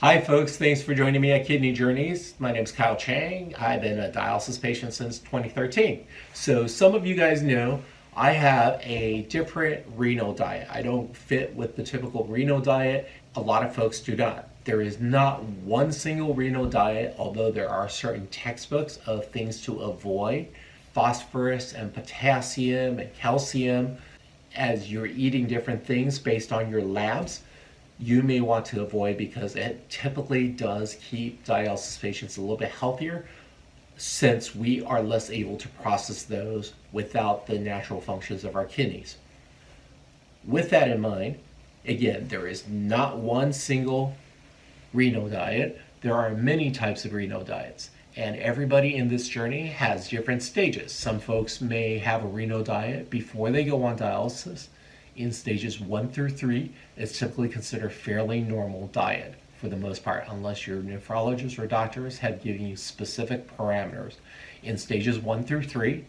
Hi folks, thanks for joining me at Kidney Journeys. My name is Kyle Chang. I've been a dialysis patient since 2013. So some of you guys know I have a different renal diet. I don't fit with the typical renal diet. A lot of folks do not. There is not one single renal diet, although there are certain textbooks of things to avoid. Phosphorus and potassium and calcium as you're eating different things based on your labs you may want to avoid because it typically does keep dialysis patients a little bit healthier since we are less able to process those without the natural functions of our kidneys. With that in mind, again, there is not one single renal diet. There are many types of renal diets, and everybody in this journey has different stages. Some folks may have a renal diet before they go on dialysis. In stages 1 through 3, it's typically considered fairly normal diet for the most part, unless your nephrologist or doctors have given you specific parameters. In stages 1 through 3,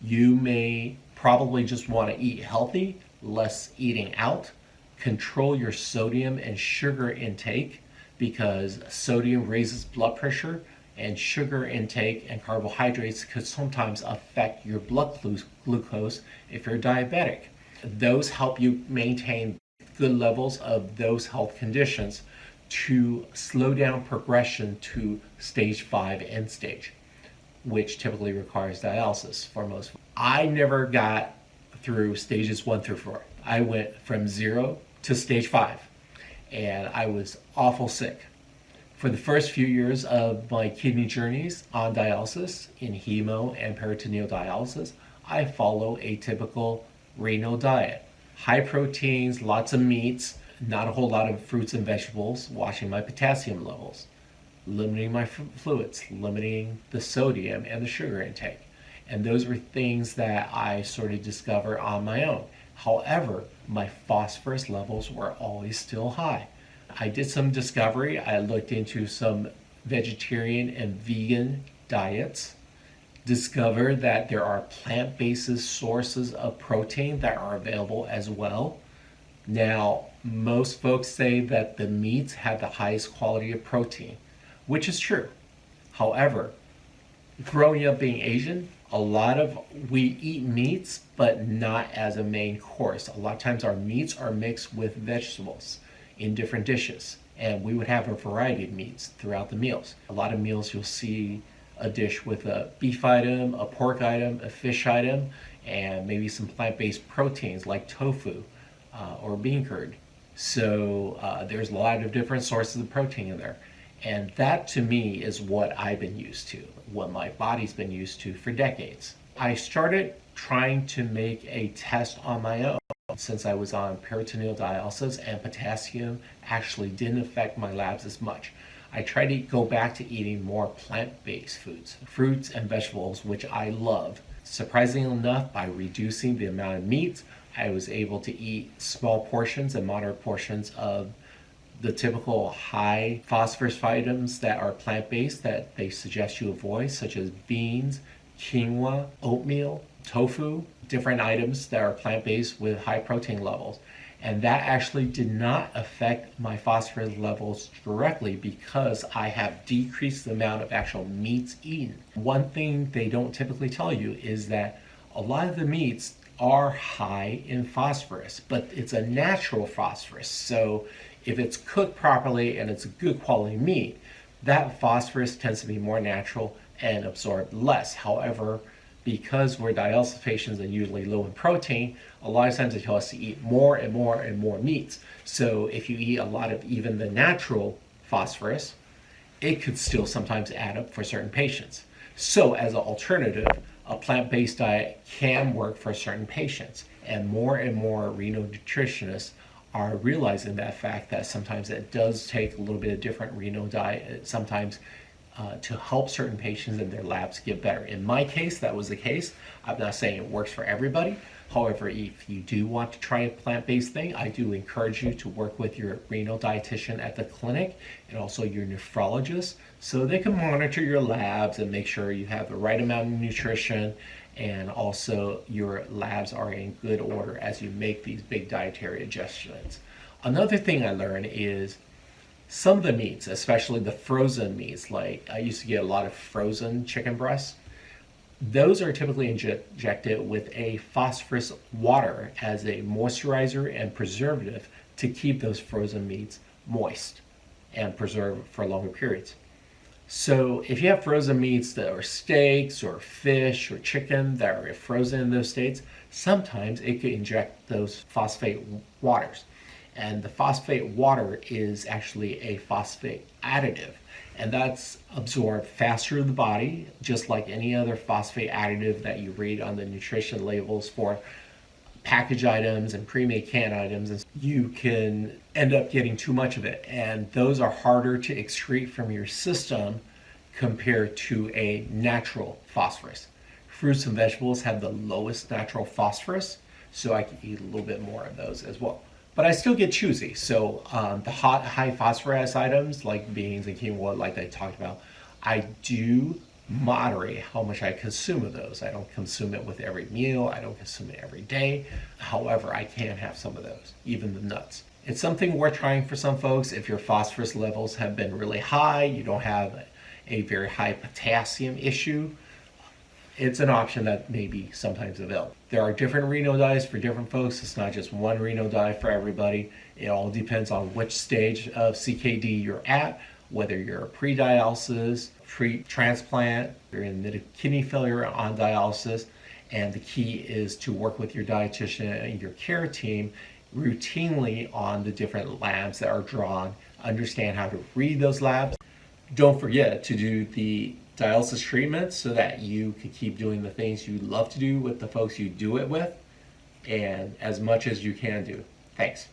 you may probably just want to eat healthy, less eating out, control your sodium and sugar intake because sodium raises blood pressure and sugar intake and carbohydrates could sometimes affect your blood glucose if you're diabetic. Those help you maintain good levels of those health conditions to slow down progression to stage 5 end stage, which typically requires dialysis for most. I never got through stages 1 through 4. I went from 0 to stage 5, and I was awful sick. For the first few years of my kidney journeys on dialysis, in hemo and peritoneal dialysis, I follow a typical renal diet. High proteins, lots of meats, not a whole lot of fruits and vegetables, watching my potassium levels, limiting my fluids, limiting the sodium and the sugar intake. And those were things that I sort of discovered on my own. However, my phosphorus levels were always still high. I did some discovery. I looked into some vegetarian and vegan diets, discovered that there are plant-based sources of protein that are available as well. Now, most folks say that the meats have the highest quality of protein, which is true. However, growing up being Asian, we eat meats, but not as a main course. A lot of times our meats are mixed with vegetables in different dishes, and we would have a variety of meats throughout the meals. A lot of meals you'll see a dish with a beef item, a pork item, a fish item, and maybe some plant-based proteins like tofu or bean curd. So there's a lot of different sources of protein in there. And that to me is what I've been used to, what my body's been used to for decades. I started trying to make a test on my own since I was on peritoneal dialysis and potassium actually didn't affect my labs as much. I try to go back to eating more plant-based foods, fruits and vegetables, which I love. Surprisingly enough, by reducing the amount of meat, I was able to eat small portions and moderate portions of the typical high phosphorus items that are plant-based that they suggest you avoid, such as beans, quinoa, oatmeal, tofu, different items that are plant-based with high protein levels. And that actually did not affect my phosphorus levels directly because I have decreased the amount of actual meats eaten. One thing they don't typically tell you is that a lot of the meats are high in phosphorus, but it's a natural phosphorus. So if it's cooked properly and it's a good quality meat, that phosphorus tends to be more natural and absorbed less. However, because we're dialysis patients and usually low in protein, a lot of times they tell us to eat more and more and more meats. So if you eat a lot of even the natural phosphorus, it could still sometimes add up for certain patients. So as an alternative, a plant-based diet can work for certain patients. And more renal nutritionists are realizing that fact that sometimes it does take a little bit of different renal diet, sometimes to help certain patients and their labs get better. In my case, that was the case. I'm not saying it works for everybody. However, if you do want to try a plant-based thing, I do encourage you to work with your renal dietitian at the clinic and also your nephrologist so they can monitor your labs and make sure you have the right amount of nutrition and also your labs are in good order as you make these big dietary adjustments. Another thing I learned is Some of the meats, especially the frozen meats, like I used to get a lot of frozen chicken breasts, those are typically injected with a phosphorus water as a moisturizer and preservative to keep those frozen meats moist and preserved for longer periods. So if you have frozen meats that are steaks or fish or chicken that are frozen in those states, sometimes it could inject those phosphate waters. And the phosphate water is actually a phosphate additive. And that's absorbed faster in the body, just like any other phosphate additive that you read on the nutrition labels for package items and pre-made canned items. And you can end up getting too much of it. And those are harder to excrete from your system compared to a natural phosphorus. Fruits and vegetables have the lowest natural phosphorus, so I can eat a little bit more of those as well. But I still get choosy. So the high phosphorus items like beans and quinoa, like I talked about, I do moderate how much I consume of those. I don't consume it with every meal. I don't consume it every day. However, I can have some of those, even the nuts. It's something worth trying for some folks. If your phosphorus levels have been really high, you don't have a very high potassium issue, it's an option that may be sometimes available. There are different renal diets for different folks. It's not just one renal diet for everybody. It all depends on which stage of CKD you're at, whether you're pre-dialysis, pre-transplant, you're in mid kidney failure on dialysis. And the key is to work with your dietitian and your care team routinely on the different labs that are drawn, understand how to read those labs. Don't forget to do the dialysis treatment so that you can keep doing the things you love to do with the folks you do it with, and as much as you can do. Thanks.